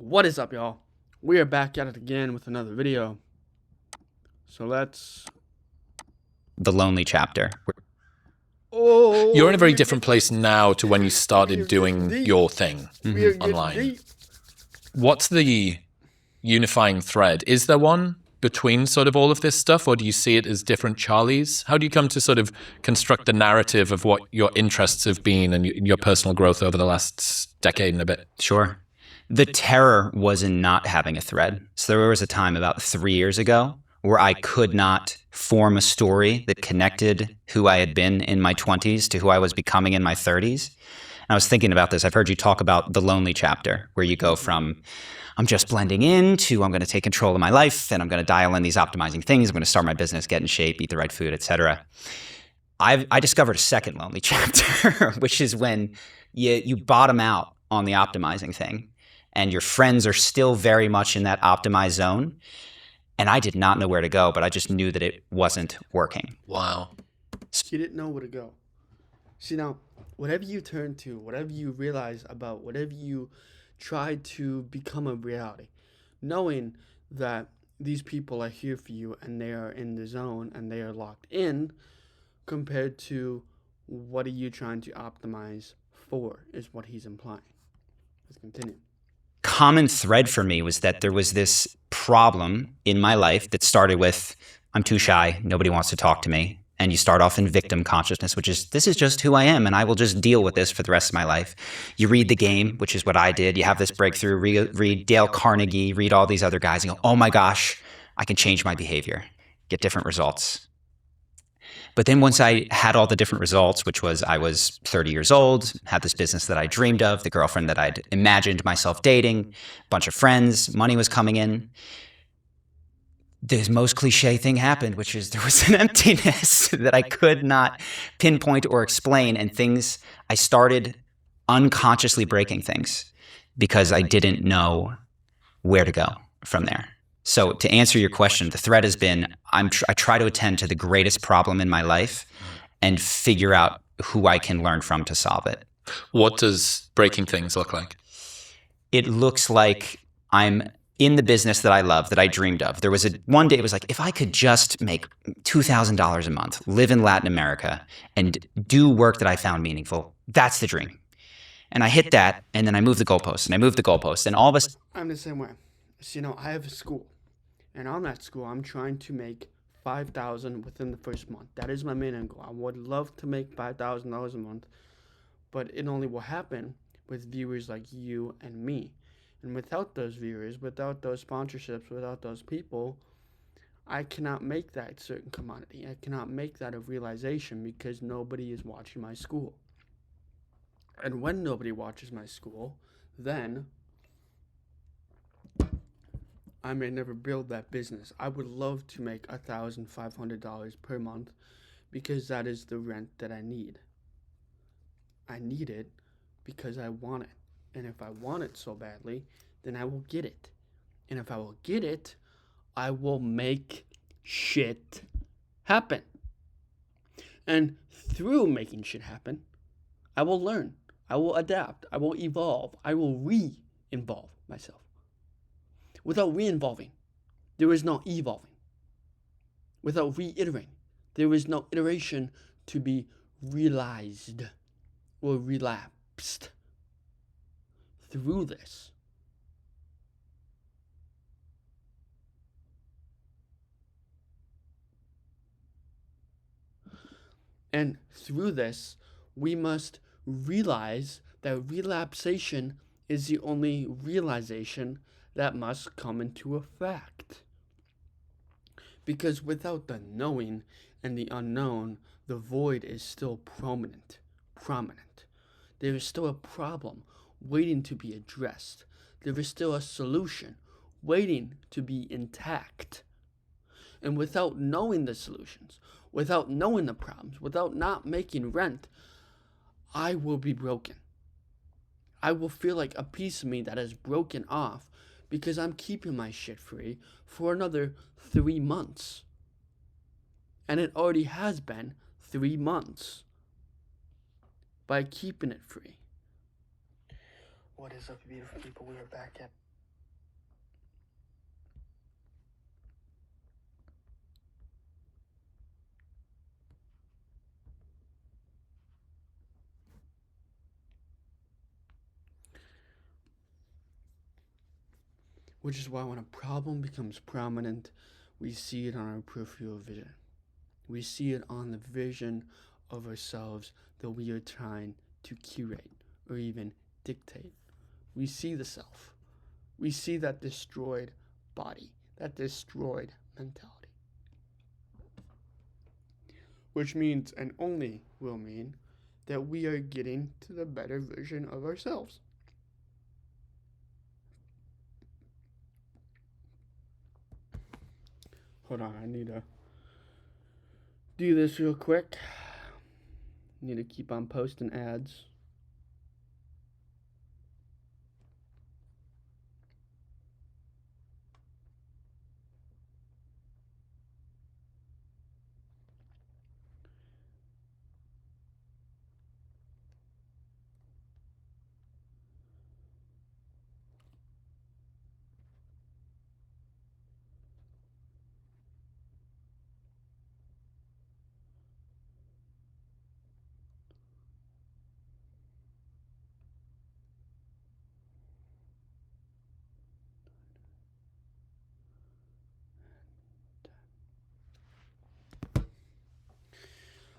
What is up, y'all? We are back at it again with another video. So let's... The lonely chapter. Oh, You're in a very different place now to when you started doing your thing online. Deep. What's the unifying thread? Is there one between sort of all of this stuff, or do you see it as different Charlies? How do you come to sort of construct the narrative of what your interests have been and your personal growth over the last decade and a bit? Sure. The terror was in not having a thread. So there was a time about 3 years ago where I could not form a story that connected who I had been in my 20s to who I was becoming in my 30s. And I was thinking about this. I've heard you talk about the lonely chapter, where you go from I'm just blending in to I'm going to take control of my life and I'm going to dial in these optimizing things. I'm going to start my business, get in shape, eat the right food, etc. I discovered a second lonely chapter, which is when you bottom out on the optimizing thing and your friends are still very much in that optimized zone. And I did not know where to go, but I just knew that it wasn't working. Wow. You didn't know where to go. See, now, whatever you turn to, whatever you realize about, whatever you try to become a reality, knowing that these people are here for you and they are in the zone and they are locked in, compared to what are you trying to optimize for, is what he's implying. Let's continue. Common thread for me was that there was this problem in my life that started with I'm too shy, nobody wants to talk to me. And you start off in victim consciousness, which is this is just who I am and I will just deal with this for the rest of my life. You read The Game, which is what I did. You have this breakthrough, read Dale Carnegie, read all these other guys and go, oh my gosh, I can change my behavior, get different results. But then once I had all the different results, which was I was 30 years old, had this business that I dreamed of, the girlfriend that I'd imagined myself dating, a bunch of friends, money was coming in. The most cliche thing happened, which is there was an emptiness that I could not pinpoint or explain, and things, I started unconsciously breaking things because I didn't know where to go from there. So to answer your question, the thread has been I try to attend to the greatest problem in my life and figure out who I can learn from to solve it. What does breaking things look like? It looks like I'm in the business that I love, that I dreamed of. There was one day it was like, if I could just make $2,000 a month, live in Latin America, and do work that I found meaningful, that's the dream. And I hit that, and then I moved the goalpost, and I moved the goalpost, and all of us... I'm the same way. So, I have a school, and on that school, I'm trying to make $5,000 within the first month. That is my main end goal. I would love to make $5,000 a month, but it only will happen with viewers like you and me. And without those viewers, without those sponsorships, without those people, I cannot make that certain commodity. I cannot make that a realization because nobody is watching my school. And when nobody watches my school, then I may never build that business. I would love to make $1,500 per month because that is the rent that I need. I need it because I want it. And if I want it so badly, then I will get it. And if I will get it, I will make shit happen. And through making shit happen, I will learn. I will adapt. I will evolve. I will re-involve myself. Without re-involving, there is no evolving. Without reiterating, there is no iteration to be realized or relapsed. Through this, and through this, we must realize that relapsation is the only realization that must come into effect. Because without the knowing and the unknown, the void is still prominent. There is still a problem waiting to be addressed. There is still a solution waiting to be intact. And without knowing the solutions, without knowing the problems, without not making rent, I will be broken. I will feel like a piece of me that is broken off because I'm keeping my shit free for another 3 months. And it already has been 3 months by keeping it free. What is up, beautiful people? We are back at Which is why when a problem becomes prominent, we see it on our peripheral vision. We see it on the vision of ourselves that we are trying to curate or even dictate. We see the self. We see that destroyed body, that destroyed mentality. Which means, and only will mean, that we are getting to the better version of ourselves. Hold on, I need to do this real quick. Need to keep on posting ads.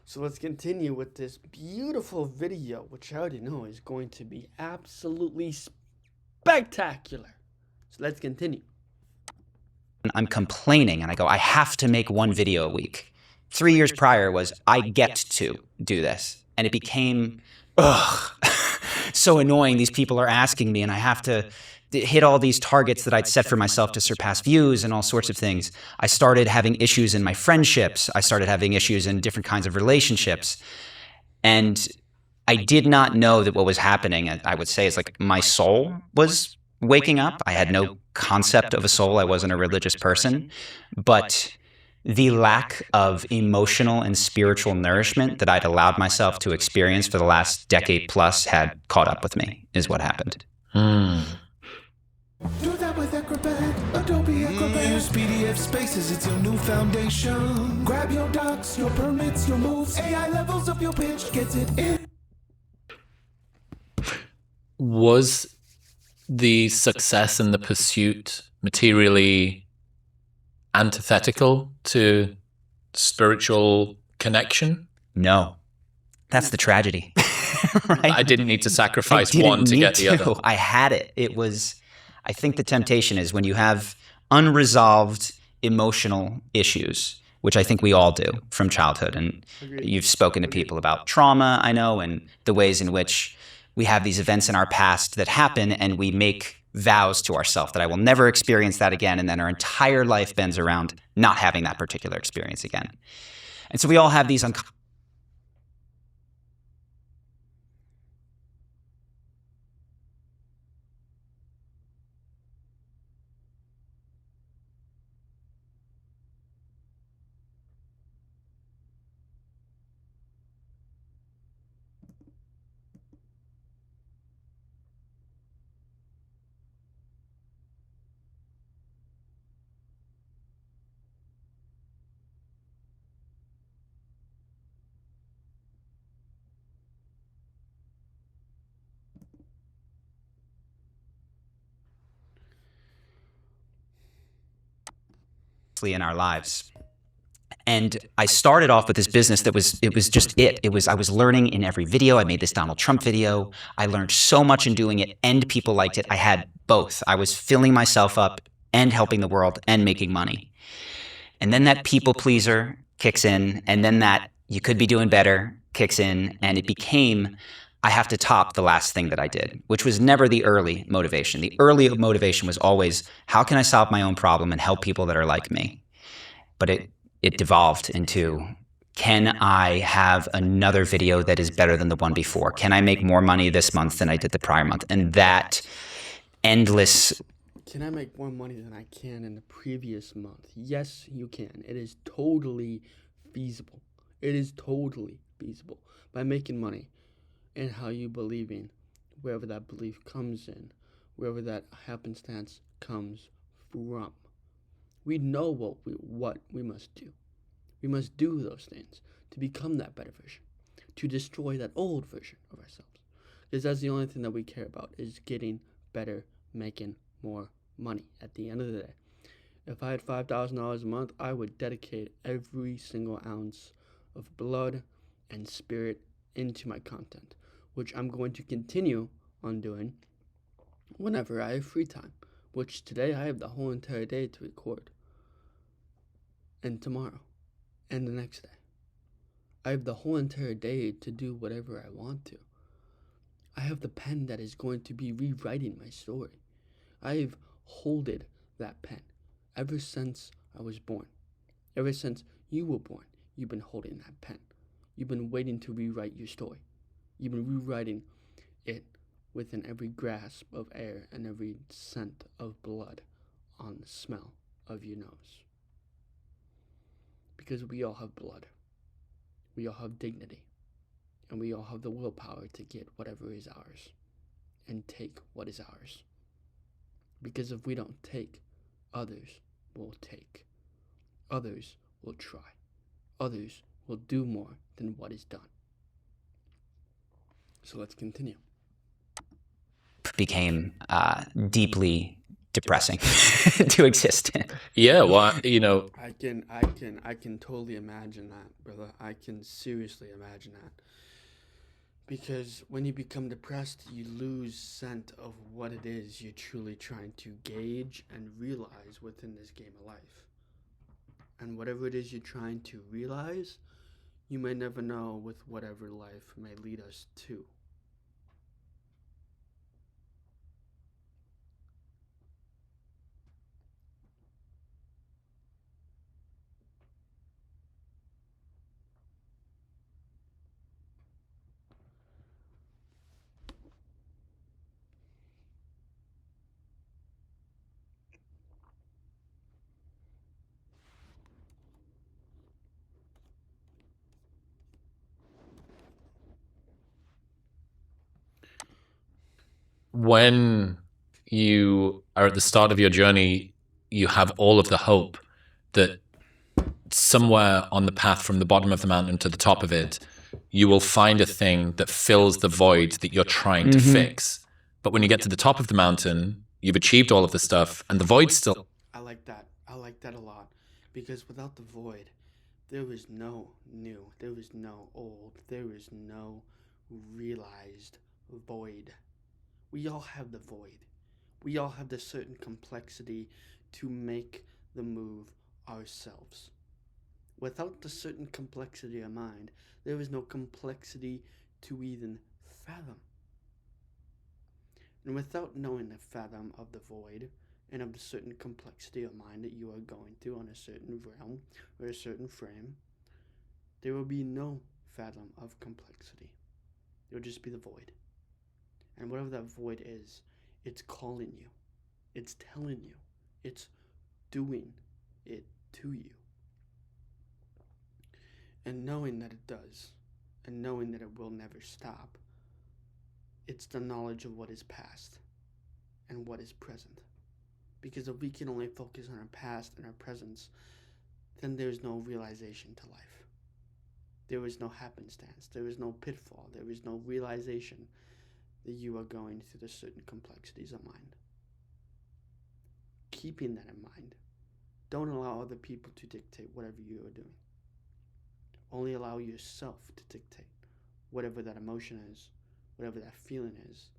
So let's continue with this beautiful video, which I already know is going to be absolutely spectacular. So let's continue. I'm complaining and I go, I have to make one video a week. 3 years prior was, I get to do this. And it became, so annoying. These people are asking me and I have to hit all these targets that I'd set for myself to surpass views and all sorts of things. I started having issues in my friendships. I started having issues in different kinds of relationships. And I did not know that what was happening, I would say, is like my soul was waking up. I had no concept of a soul. I wasn't a religious person. But the lack of emotional and spiritual nourishment that I'd allowed myself to experience for the last decade plus had caught up with me, is what happened. Do that with Acrobat, Adobe Acrobat. Use PDF Spaces, it's your new foundation. Grab your docs, your permits, your moves. AI levels up your pitch, gets it in. Was the success and the pursuit materially antithetical to spiritual connection? No. That's the tragedy. Right? I didn't need to sacrifice one to get the other. I had it. It was, I think the temptation is when you have unresolved emotional issues, which I think we all do from childhood. And you've spoken to people about trauma, I know, and the ways in which we have these events in our past that happen and we make vows to ourselves that I will never experience that again. And then our entire life bends around not having that particular experience again. And so we all have these in our lives. And I started off with this business that was I was learning in every video. I made this Donald Trump video. I learned so much in doing it and people liked it. I had both. I was filling myself up and helping the world and making money. And then that people pleaser kicks in, and then that you could be doing better kicks in, and it became, I have to top the last thing that I did, which was never the early motivation. The early motivation was always, how can I solve my own problem and help people that are like me? But it devolved into, can I have another video that is better than the one before? Can I make more money this month than I did the prior month? And that endless... Can I make more money than I can in the previous month? Yes, you can. It is totally feasible. It is totally feasible. By making money and how you believing, wherever that belief comes in, wherever that happenstance comes from. We know what we must do. We must do those things to become that better version, to destroy that old version of ourselves. Because that's the only thing that we care about, is getting better, making more money at the end of the day. If I had $5,000 a month, I would dedicate every single ounce of blood and spirit into my content, which I'm going to continue on doing whenever I have free time, which today I have the whole entire day to record, and tomorrow, and the next day. I have the whole entire day to do whatever I want to. I have the pen that is going to be rewriting my story. I have holded that pen ever since I was born. Ever since you were born, you've been holding that pen. You've been waiting to rewrite your story. You've been rewriting it within every grasp of air and every scent of blood on the smell of your nose. Because we all have blood. We all have dignity. And we all have the willpower to get whatever is ours and take what is ours. Because if we don't take, others will take. Others will try. Others will do more than what is done. So let's continue. Became deeply depressing to exist in. Yeah, well, you know, I can totally imagine that, brother. I can seriously imagine that. Because when you become depressed, you lose scent of what it is you're truly trying to gauge and realize within this game of life. And whatever it is you're trying to realize, you may never know with whatever life may lead us to. when you are at the start of your journey, you have all of the hope that somewhere on the path from the bottom of the mountain to the top of it, you will find a thing that fills the void that you're trying to fix. But when you get to the top of the mountain, you've achieved all of the stuff, and the void's still... I like that. I like that a lot. Because without the void, there is no new. There is no old. There is no realized void. We all have the void. We all have the certain complexity to make the move ourselves. Without the certain complexity of mind, there is no complexity to even fathom. And without knowing the fathom of the void and of the certain complexity of mind that you are going through on a certain realm or a certain frame, there will be no fathom of complexity. There will just be the void. And whatever that void is, it's calling you. It's telling you. It's doing it to you. And knowing that it does, and knowing that it will never stop, it's the knowledge of what is past and what is present. Because if we can only focus on our past and our presence, then there is no realization to life. There is no happenstance. There is no pitfall. There is no realization that you are going through the certain complexities of mind. Keeping that in mind, don't allow other people to dictate whatever you are doing. Only allow yourself to dictate whatever that emotion is, whatever that feeling is,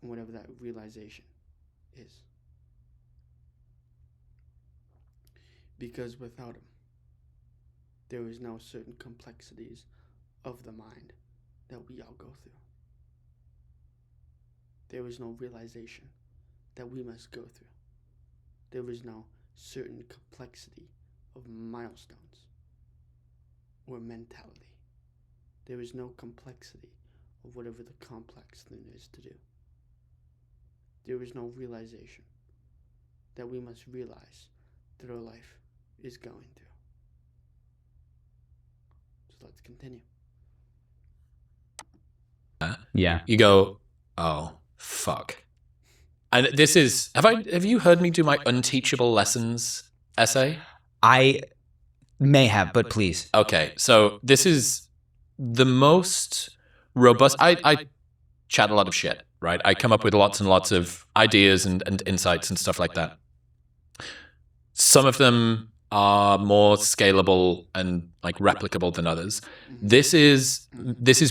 and whatever that realization is. Because without them, there is no certain complexities of the mind that we all go through. There is no realization that we must go through. There is no certain complexity of milestones or mentality. There is no complexity of whatever the complex thing is to do. There is no realization that we must realize that our life is going through. So let's continue. Yeah. You go, oh, fuck. And this is, have you heard me do my unteachable lessons essay? I may have, but please. Okay, so this is the most robust. I chat a lot of shit, right? I come up with lots and lots of ideas and insights and stuff like that. Some of them are more scalable and like replicable than others. This is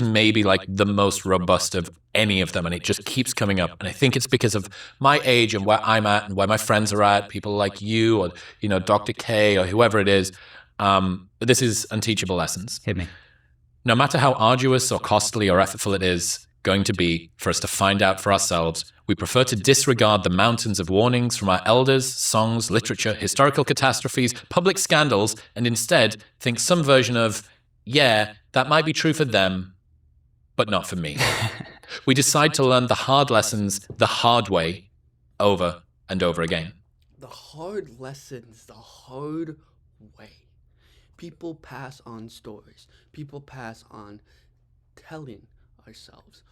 maybe like the most robust of any of them, and it just keeps coming up. And I think it's because of my age and where I'm at and where my friends are at, people like you or Dr. K or whoever it is. This is unteachable lessons. Hit me. No matter how arduous or costly or effortful it is going to be for us to find out for ourselves, we prefer to disregard the mountains of warnings from our elders, songs, literature, historical catastrophes, public scandals, and instead think some version of, yeah, that might be true for them, but not for me. We decide to learn the hard lessons the hard way over and over again. The hard lessons, the hard way. People pass on stories. People pass on telling ourselves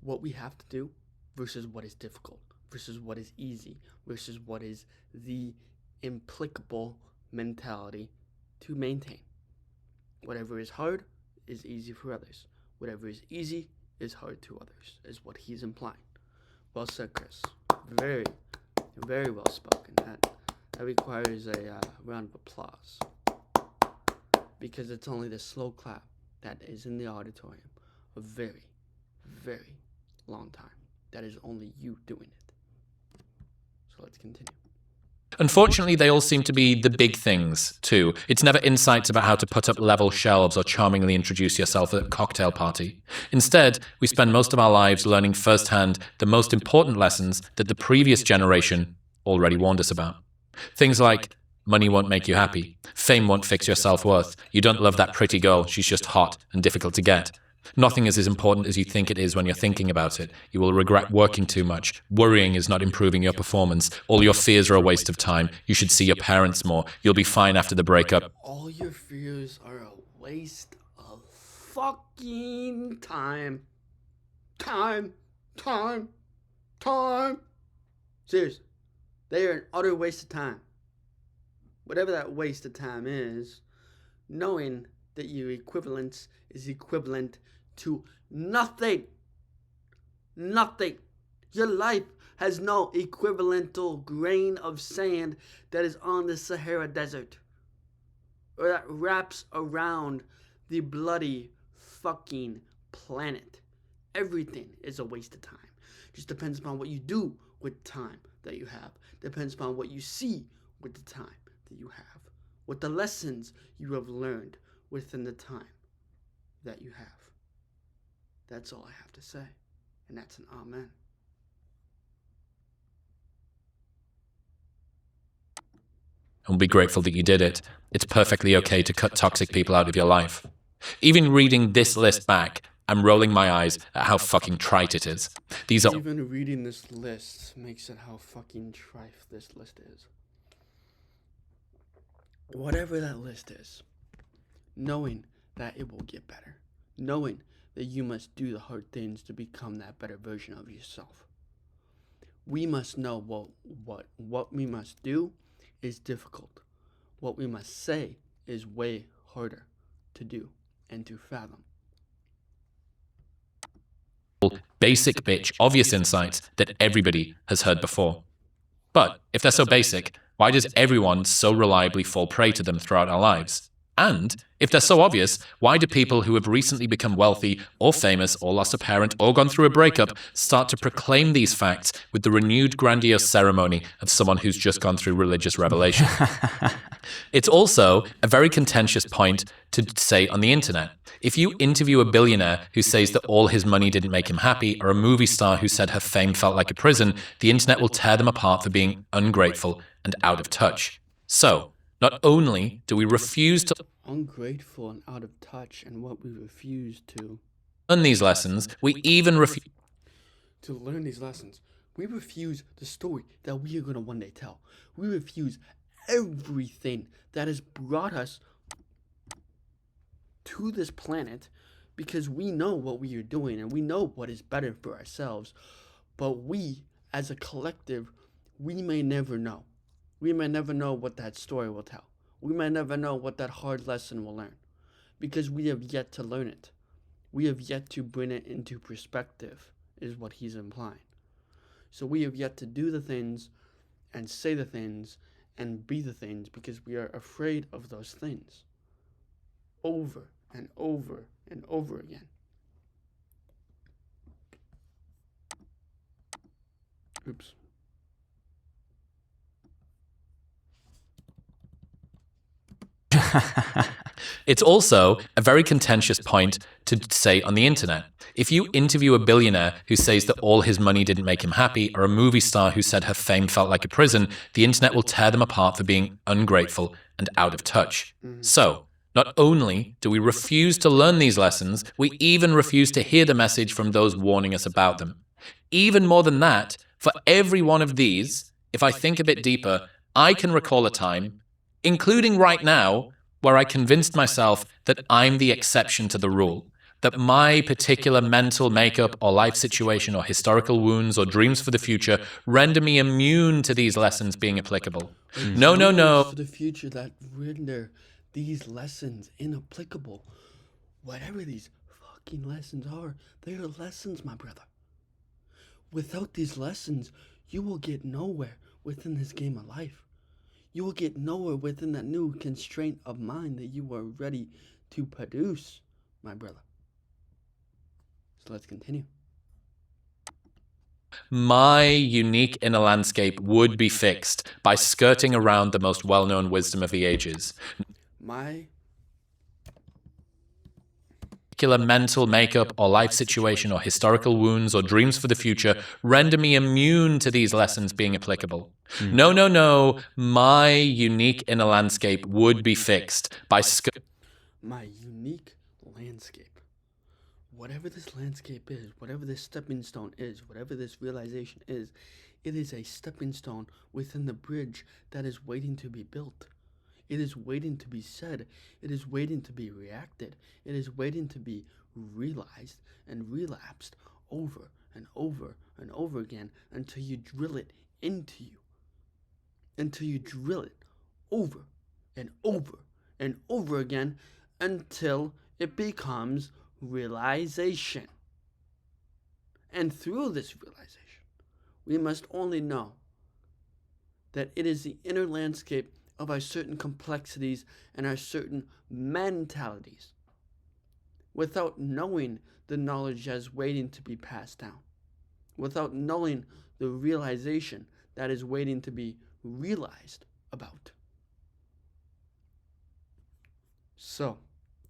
what we have to do versus what is difficult, versus what is easy, versus what is the implicable mentality to maintain. Whatever is hard is easy for others. Whatever is easy is hard to others, is what he's implying. Well said, Chris. Very, very well spoken. That requires a round of applause. Because it's only the slow clap that is in the auditorium a very, very long time. That is only you doing it. So let's continue. Unfortunately, they all seem to be the big things, too. It's never insights about how to put up level shelves or charmingly introduce yourself at a cocktail party. Instead, we spend most of our lives learning firsthand the most important lessons that the previous generation already warned us about. Things like, money won't make you happy. Fame won't fix your self-worth. You don't love that pretty girl. She's just hot and difficult to get. Nothing is as important as you think it is when you're thinking about it. You will regret working too much. Worrying is not improving your performance. All your fears are a waste of time. You should see your parents more. You'll be fine after the breakup. All your fears are a waste of fucking time. Time. Seriously. They are an utter waste of time. Whatever that waste of time is, knowing that your equivalence is equivalent to nothing. Nothing. Your life has no equivalental grain of sand that is on the Sahara Desert or that wraps around the bloody fucking planet. Everything is a waste of time. Just depends upon what you do with time that you have. Depends upon what you see with the time that you have. What the lessons you have learned within the time that you have. That's all I have to say. And that's an amen. And be grateful that you did it. It's perfectly okay to cut toxic people out of your life. Even reading this list back, I'm rolling my eyes at how fucking trite it is. These are... Even reading this list makes it how fucking trite this list is. Whatever that list is, knowing that it will get better. Knowing that you must do the hard things to become that better version of yourself. We must know what we must do is difficult. What we must say is way harder to do and to fathom. Basic bitch obvious insights that everybody has heard before. But if they're so basic, why does everyone so reliably fall prey to them throughout our lives? And if they're so obvious, why do people who have recently become wealthy or famous or lost a parent or gone through a breakup start to proclaim these facts with the renewed grandiose ceremony of someone who's just gone through religious revelation? It's also a very contentious point to say on the internet. If you interview a billionaire who says that all his money didn't make him happy, or a movie star who said her fame felt like a prison, the internet will tear them apart for being ungrateful and out of touch. So, not only do we refuse to Ungrateful and out of touch, and what we refuse to learn these lessons, we even refuse to learn these lessons. We refuse the story that we are going to one day tell. We refuse everything that has brought us to this planet because we know what we are doing and we know what is better for ourselves. But we, as a collective, we may never know. We may never know what that story will tell. We may never know what that hard lesson will learn because we have yet to learn it. We have yet to bring it into perspective, is what he's implying. So we have yet to do the things and say the things and be the things because we are afraid of those things over and over and over again. Oops. It's also a very contentious point to say on the internet. If you interview a billionaire who says that all his money didn't make him happy, or a movie star who said her fame felt like a prison, the internet will tear them apart for being ungrateful and out of touch. So, not only do we refuse to learn these lessons, we even refuse to hear the message from those warning us about them. Even more than that, for every one of these, if I think a bit deeper, I can recall a time, including right now, where I convinced myself that I'm the exception to the rule, that my particular mental makeup or life situation or historical wounds or dreams for the future render me immune to these lessons being applicable. No. For the future that render these lessons inapplicable. Whatever these fucking lessons are, they are lessons, my brother. Without these lessons, you will get nowhere within this game of life. You will get nowhere within that new constraint of mind that you are ready to produce, my brother. So let's continue. My unique inner landscape would be fixed by skirting around the most well-known wisdom of the ages. My Particular mental makeup or life situation or historical wounds or dreams for the future render me immune to these lessons being applicable. No. My unique inner landscape would be fixed by my unique landscape. Whatever this landscape is, whatever this stepping stone is, whatever this realization is, it is a stepping stone within the bridge that is waiting to be built. It is waiting to be said. It is waiting to be reacted. It is waiting to be realized and relapsed over and over and over again until you drill it into you. Until you drill it over and over and over again until it becomes realization. And through this realization, we must only know that it is the inner landscape of our certain complexities and our certain mentalities, without knowing the knowledge that is waiting to be passed down, without knowing the realization that is waiting to be realized about. So,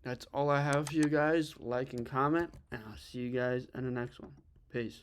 that's all I have for you guys. Like and comment, and I'll see you guys in the next one. Peace.